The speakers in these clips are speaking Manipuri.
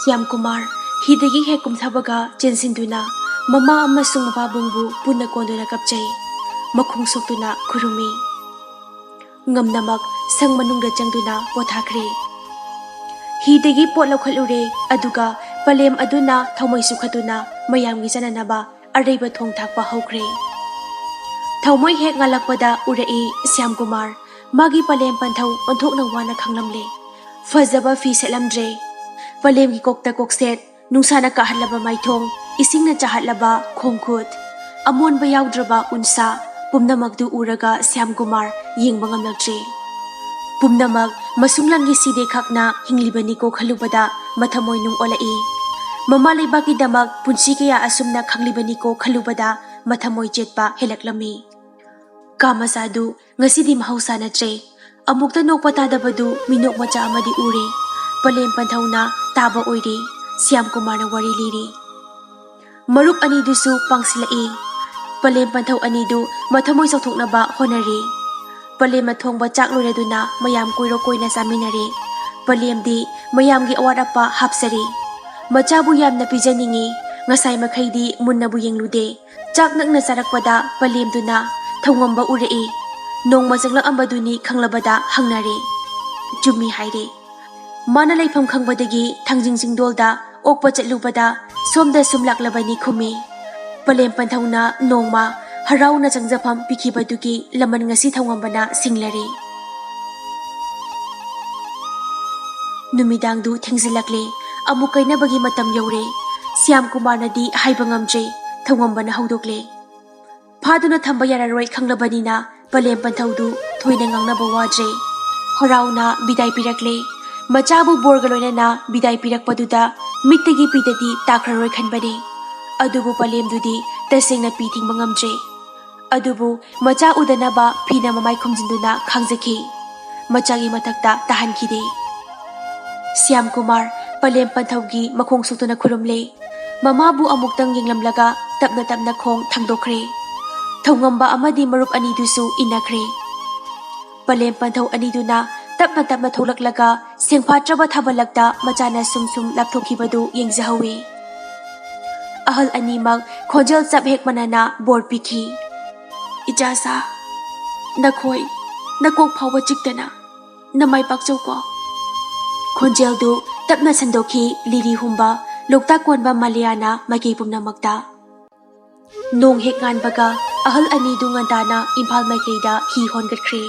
Siam Kumar hidagi hek kumthabaga chensinduna mama amasung mapabungbu punna konduna kapchai makhung soktuna khurumi ngamnamak sang manungda changduna pothakre hidagi pot laukhalure aduga palem aduna thaumai sukhatuna mayamgi jananaba araiba thong thakpa hokre thaumai hek ngalakpada urai Siam Kumar magi palem panthau onthokna wana khanglamle fazaba fi selamdre palem gi kokta kokset nungsana kahalaba maithong isingna chahatlaba khongkhut amonba yaudraba unsa pumnamakdu uraga Siam Kumar yengba ngamlaktre pumnamak masunglangi side khakna hinglibani ko khalubada mathamoi nung olai mama leibaki damak punsi kaya asumna khanglibani ko khalubada mathamoi jetpa helaklami kamasadu ngasidi mahausa na tre amukta nokpa tadabadu minok macha amadi ure palem panthauna taba oiri Siam Kumar na wari liri marup ani dusu pangsilai palem panthau ani du mathamoi sauthoknaba honari palem mathongba chak loreduna mayam koiro koina saminare palem di mayam gi awat apa hapsari machabu yamna pijaningi ngasai makhaidi munnabu yenglude chak nakna sarakpada palem duna thongamba urei nongma jangla ambaduni khanglabada hangnare jumi haire mana laifam khangbadagi thangjing jingdolda okpa chatlubada somda sumlaklabani khumi palem panthauna nongma harauna jangjafam pikhibadugi laman ngasi thongambana singlare numidangdu thengzilakle amu kainabagi matam yaure Siam Kumar nadi haiba ngamjre thongambana haudokle phaduna thamba yararoi khanglabanina palem panthaudu thoina ngangnaba wajre harauna bidai pirakle machabu borgaloina bidai pirakpaduda mittagi pitadi takhraroi khanbani adubu palemdudi tasengna piting mangamjre adubu macha udanaba phina mamai khumjinduna khangjaki machagi mathakta tahankhide Siam Kumar palem panthaugi makhong sutuna khurumle mamabu amuktang yenglamlaga tapna tapna khong thangdokre thongamba amadi marup ani dusu inakre palem panthau ani duna tapna tapna tholaklaga sengphatraba thabalakta machana sumsum lapthokibadu yengjahawi ahal animak khojal chap hek manana bor pikhi ijasa nakhoi nakok phawa chiktana namai pakchau ko khonjel du tapna sandokhi liri humba loktak konba maliana magi pumna makta nong hek ngan baga ahal ani du ngandana imphal maikeida hi hongatkre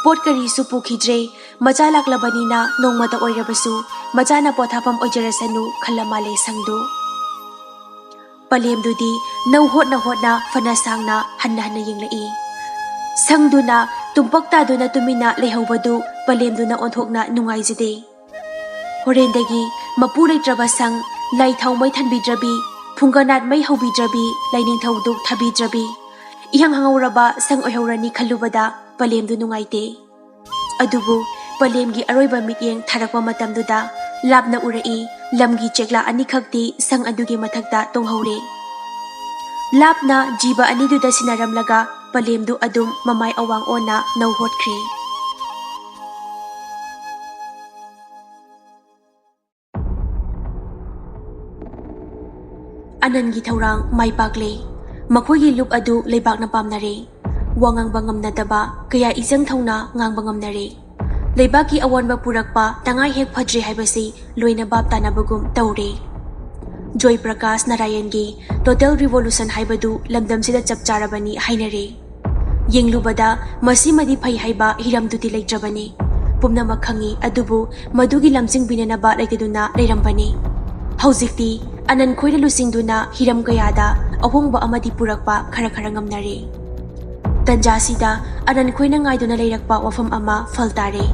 pot kari su pukhidre macha laklabanina nongmata oirabasu machana pothapam oijarasanu khallamale sangdu palemdudi nau hotna fana sangna hanna yenglai sangduna tumpakta duna tumina lehaubadu palemduna onthokna nungaijade horendagi mapu leitraba sang lai thaumai thanbidrabi phunganat mai haubidrabi laining thauduk thabidrabi ihang hangauraba sang oihorani khalubada palemdu nungaite adubu palemgi aroiba mityeng tharakwa matamduda labna urai lamgi chekla ani khakti sang adugi mathakta tonghore labna jiba ani duda sinaramlaga palemdu adum mamai awang ona nau hotkre anangi thaurang mai pakle makhogi lup adu leibakna pamnare wangang ngamnadaba kaya izang thauna ngang ngamnare leibaki awanba purakpa tangai hek phadre haibasi loina bab tanabagum taure Joy Prakash Narayangi Total Revolution haibadu lamdam sida chapcharabani hainare yenglubada masimadi phai haiba hiramduti leitrabani pumna makhangi adubu madugi lamjing binanaba leiteduna leirambani haujikti anan khoira lusingduna hiram kayada ahongba amadi purakpa khara ngamnare tanjasida anan khoina ngaiduna leirakpa wafam ama faltare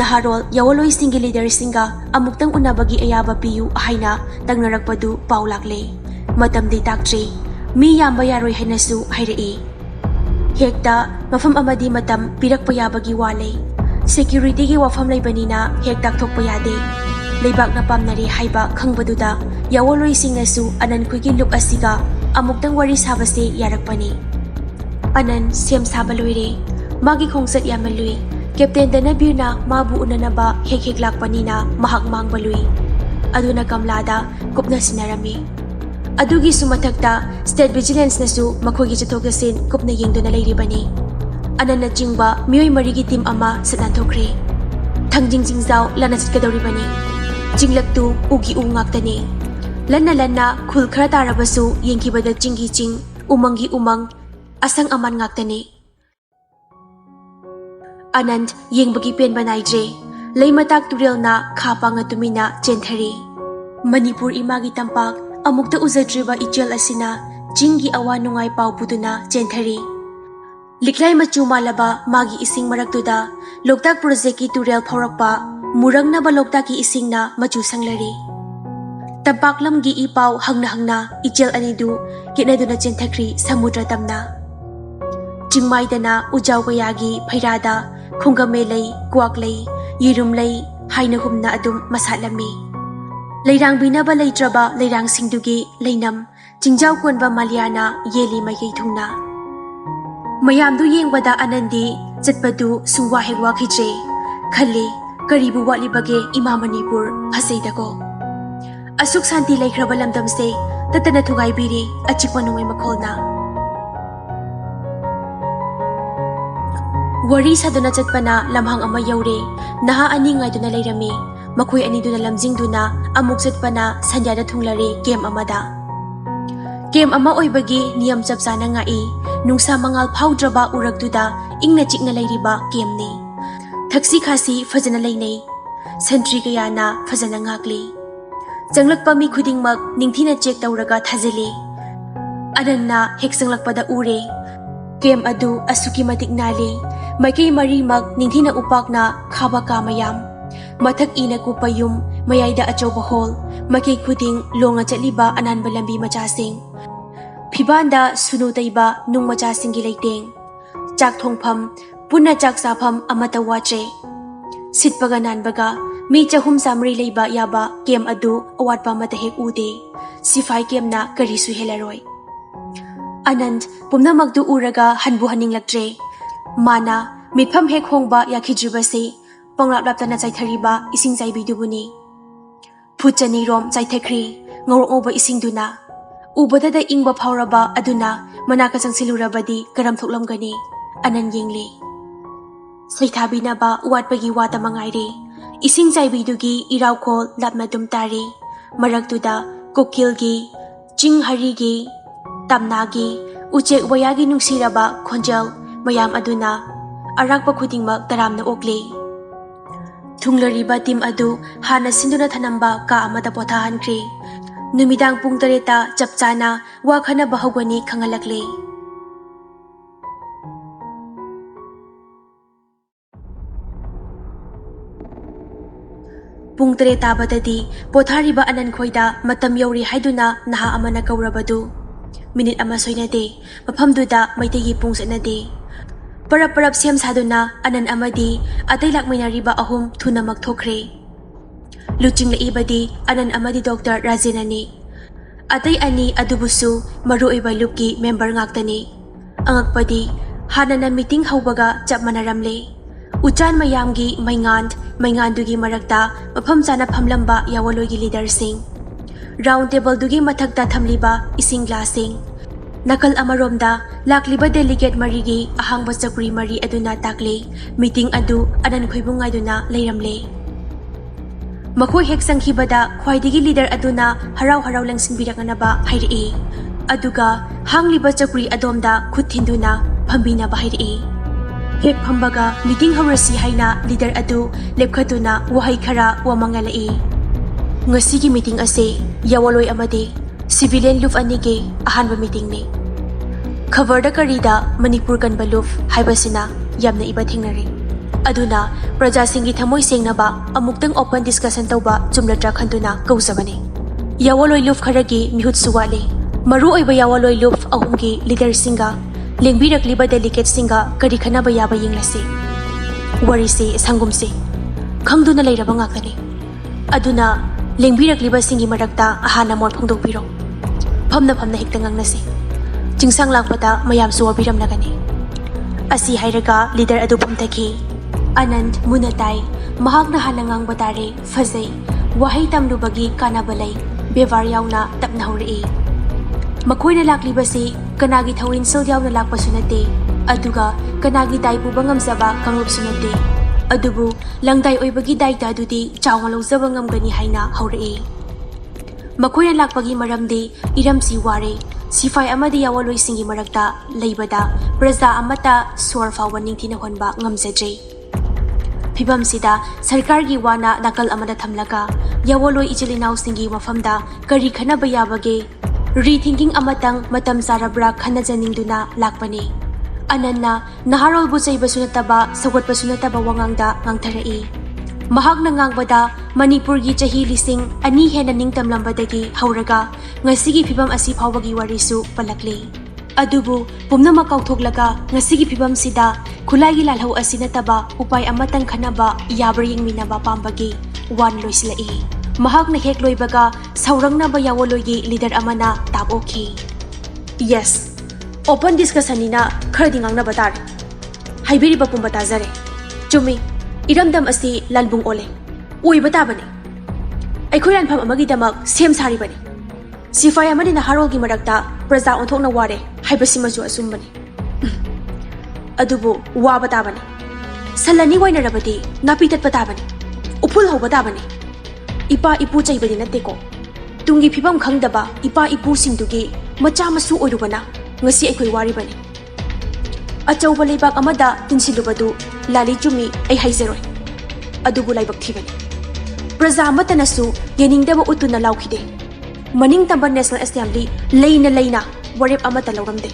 naharol yawaloi singi leader singa amuktang unabagi ayaba piyu haina tangnarakpadu paulakle matamdi taktre mi yamba yaroi hainasu hairei hekta mafam amadi matam pirakpa yabagi wale security gi wafam leibanina hekta thokpa yade leibak na pamnare haiba khangbaduda yawaloi singnasu anan khoigi luk asiga amuktang wari sabase yarakpani anan sem sabaloire magi khongsat yamalui Captain Danabirna mabu unanaba hek lakpanina mahak mangbalui aduna Kamlada kupna sinarami. Adugi sumathakta State Vigilance nasu makhogi chathogasin kupna yengduna leiribani. Anana chingba miyoi marigi team ama satanthokre. Thangjing jingjao lana chatkadoribani. Jinglaktu ugi ungaktani. Lanna khul khara tarabasu yengkibada chingi ching umangi umang asang aman ngaktani. Anand yengbagi pen banaidre. Leimatak turel na khapanga tumina chenthari. Manipur imagi tampak amukta uzadriba ichel asina jinggi awa nungai pau puduna chenthari. Liklai machu malaba magi ising maraktuda Loktak project ki turel phaurakpa murangna ba Loktak ki ising na machu sanglari. Tampaklam gi ipau hangna ichel anidu kinaduna chenthakri samudra tamna. Jingmaidana ujau kayagi phairada khungame lei kuak lei yirum lei haina humna adum masalami. Leirang binaba leitraba leirang singdugi leinam jingjau konba maliana yeli maikei thungna. Mayamdu yengbada anandi chatpadu sungwa hegwa khije khali karibu walibage ima Manipur phaseidako. Asuk santi leikraba lamdamse tatana thugai biri achikwa nungoi makholna. Wari saduna chatpana lamhang ama yaure naha ani ngaiduna leirami makhoi aniduna lamjingduna amuk chatpana sanjada thunglari game amada. Game ama oibagi niyam chapsana ngai nungsa mangal phaudraba urakduda ingna chikna leiriba game ni. Thaksi khasi fajana leinei sentry kayana fajana ngakli. Janglakpa mi khudingmak ningthina check tawraga thajeli. Ananna heksanglakpada ure game adu asuki matik nali maikei marimak ningthina upakna khaba ka mayam mathak ina kupayum mayaida achoba hol maikei khuding longa chaliba ananba lambi machasing phibanda sunu taiba nung machasing gi leiteng chak thongpham punna chak sapham amata wache sitpaga nanbaga mi chahum samri leiba yaba game adu awatpa mata hek ude sifai game na kari su helaroi. Anand pumnamakdu uraga hanbu haninglaktre mana mitpham hek hongba yakhijribase panglap-laptana chaithariba ising chaibidubuni. Phutchani rom chaithakri ngorok-oba isingduna ubadada ingba phauraba aduna manaka changsilurabadi karam thoklamgani anan yengli. Saithabinaba watpagi wata mangaire ising chaibidugi iraukol lapna dum tari maraktuda kokilgi chingharigi tamnagi uchek wayagi nungsiraba khonjal mayam aduna arakpa khudingmak taramna okle. Thunglariba team adu hana sinduna thanamba ka amada pothahankre numidang pung 3 chapchana wakhana bahogani khangalakle. Pung 3 tabadadi pothariba anan khoida matam yauri haiduna naha amana kaurabadu minute ama soinade mafamduda maitegi pung sanade parap sem saduna anan amadi atai lakmainariba ahum thuna makthokre. Luching laibadi anan amadi Dr. Rajenani atai ani adubusu maruoiba lupki member ngaktani angakpadi hanana meeting haubaga chap manaramle uchan mayamgi maingandugi marakta mafam chana phamlamba yawaloigi leader sing round table dugi mathakta thamliba ising glassing nakal amaromda lakliba delegate marigi ahangba chakri mari aduna takle meeting adu anan khoibungai duna leiramle. Makhoi hek sangkhibada khwaidigi leader aduna harau langsingbiraknaba hairi aduga hangliba chakri adomda khuthinduna phambina bahiri hek phambaga meeting haurasi haina leader adu lepkhatuna wahai khara wamangalai. Ngasigi meeting ase yawaloi amade civilian luf anige ahanba meeting ni khabarda karida Manipur kan baluf haibasina yamna iba thingnari aduna praja singi thamoi sengnaba amuktang open discussion tawba chumlatra khanduna kausabani. Yawaloi luf kharagi mihut suwale maru oiba yawaloi luf ahumgi leader singa lengbirakliba delegate singa kari khanaba yaba yenglase warise sangumse khangduna leiraba ngakani aduna lengbirakliba singi marakta ahana mor phongdokpiro phamna hekta ngangnase chingsang lakpada mayam suwabiram nagani asi hairaga leader adu phumthaki Anand munatai mahakna hana ngangba tare fazai wahai tamlubagi kanaba lay, bevar yauna tapna hurei. Makoy na laklibasi kanagi thawin sil yauna lakpasu nate, aduga kanagi dai puba ngamjaba kangrupsu nate. Adubu langdai oibagi daita adudi chawang lawjaba ngamgani haina hurei. Makoy na lakpagi maramdi iramsi ware, sifai amadi yawaloi singi marakta leibada praja amata swar fawa ningthina honba ngamjajai. Phibam sida sarkar gi wana nakal amada thamlaka yawaloi ichilinaw singi mafamda kari khanaba yabage rethinking amatang matam sarabra khanajaningduna lakpani. Ananna naharol bu chaibasu nataba sawatpasu nataba wangangda ngangtharai. Mahakna ngangbada Manipur gi chahi lising ani hena ningtamlambadagi hauraga ngasigi phibam asi phawagi warisu palakle. Adubu pumnama kauthoklaga ngasigi phibam sida khulai gi lalhau asi nataba upai amatang khanaba yabra yingminaba pambagi wan loislai. Mahakna hek loibaga saurangnaba yawologi leader amana taboki. Yes, open discussion ina kharding angna batar. Haibiri bapum batazare. Chumi iramdam asi lalbung ole. Ui batabane. Aikhoy lanpham amagi damak sem sari bane. Sifai amani na harol gi marakta praja onthokna ware haibasi maju asumbane. Adubu wa batabane. Salani waina rabadi napitat batabane. Upul ho batabane. Ipa ipu chaibadi nateko. Tungi phibam khangdaba ipa ipu singdugi macha masu oirubana ngasi aikhoy wari bane. Achauba leibak amada tinsilubadu lali chumi ai haizeroi. Adubu laibak thibane. Praja amatanasu yeningdaba utuna laukhide. Maning tamba National Assembly leina warep amata lauramde.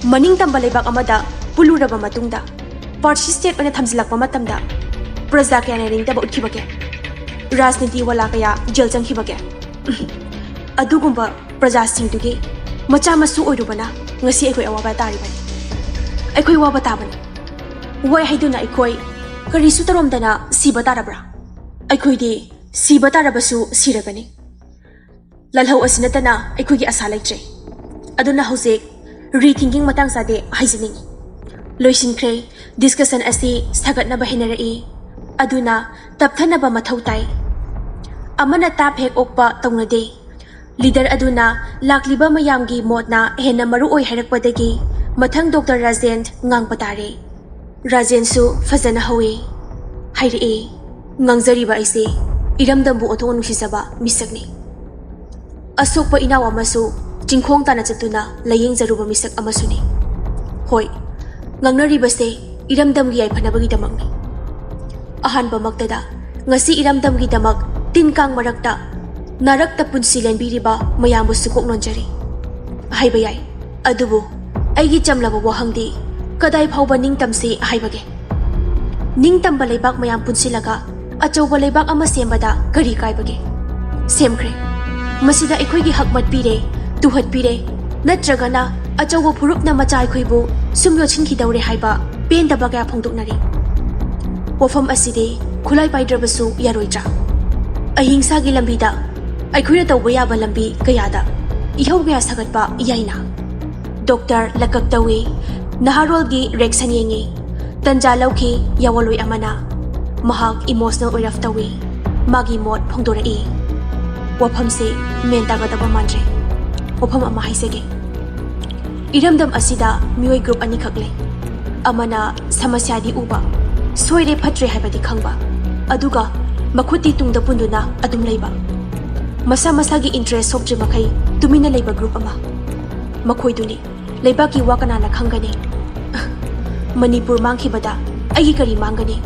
Maning tamba leibak amada puluraba matungda party state ona thamjilakpa matamda praja kaya yeningdaba uthibage. Rajniti wala kaya jail changkhibage. Adugumba praja singdugi macha masu oirubana ngasi aikoi awaba taribani. Aikoi waba tabani. Wai haiduna aikoi karisu taromdana siba tarabra. Aikoi di siba tarabasu sirabani. Lalhau asinatana aikoi gi asa laitre. Aduna hojek rethinking matang sade haijining. Loisinkhre discussion asi sagatnaba henarai. Aduna tapthanaba mathau tai. Amana tap hek okpa taunade. Leader aduna lakliba mayamgi modna hena maru oi hairakpadagi mathang Dr. Rajen ngang patare. Rajen su fazana hawi. Hairi ngangjariba aise iramdambu othong nusisaba misakni. Asokpa inawa masu jingkhong tana chatuna layeng jaruba misak amasuni. Hoi ngangnaribase iramdamgi ai phanabagi damakni. Ahanba maktada ngasi iramdamgi damak tinkang marakta narakta punsi lenbiriba mayambu sukok nonjari. Haiba yai adubu aigi chamlaba wahangdi kadai phauba ningtamse haibage. Ningtamba leibak mayam punsilaga achauba leibak ama sembada kari kaibage. Semkhre masida aikhoigi hakmat pire tuhat pire natragana achauba phurupna macha aikhoibu sumyo chinkhidawre haiba pendaba kaya phongdoknari. Wafam aside khulai paidrabasu yaroitra. Ahingsa gi lambida aikhoina tawba yaba lambi kayada ihau kaya sagatpa yaina. Dr. Lakak tawi naharol gi reksan yengi tanja lauki yawaloi amana mahak emotional oiraf tawi magi mod phongdorai. Wafam se menta gadaba manjre. Wafam ama haisege. Iramdam asida mioi group ani khakle. Amana samasya di uba soire phatre haibadi khangba. Aduga makhuti tungda punduna adum leiba. Masa masagi interest sobje makai tumina leiba group ama. Makhoiduni leibaki wakanana khangani. Manipur mangkhibada aigi kari mangani.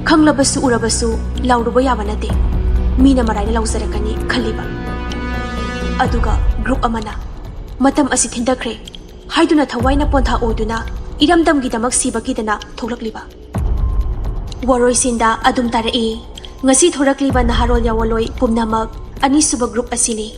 Khanglabasu urabasu lauruba yaba nate. Mina maraina lauzarakani khaliba. Aduga group amana matam asi thindakre haiduna thawaina pontha oduna iramdamgi damak sibakidana thoklakliba. Waroisinda adum tarai ngasi thorakliba naharol yawaloi pumnamak anisuba group asini.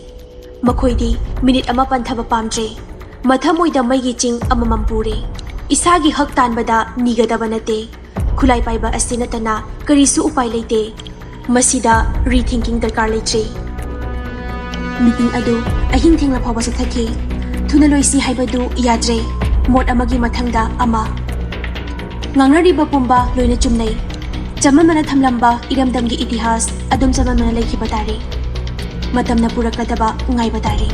Makhoidi minute ama panthaba pamjre. Mathamoida maigi ching amamampure. Isagi hak tanbada nigadaba nate. Khulai paiba asinatana karisu upai leite. Masida rethinking darkar leitre. Meeting adu ahing thengla phawa sathaki. Thuna loisi haibadu yadre. Mod amagi mathangda ama. Ngangnariba pumba loina chumnai. ꯆꯃꯝꯅꯅ ꯊꯝꯂꯝꯕ ꯏꯔꯝꯗꯝꯒꯤ ꯏꯇꯤꯍꯥꯁ ꯑꯗꯨꯝ ꯆꯃꯝꯅꯅ ꯂꯩꯈꯤꯕ ꯇꯥꯔꯦ. ꯃꯇꯝꯅ ꯄꯨꯔꯛꯀꯗꯕ ꯉꯥꯏꯕ ꯇꯥꯔꯦ.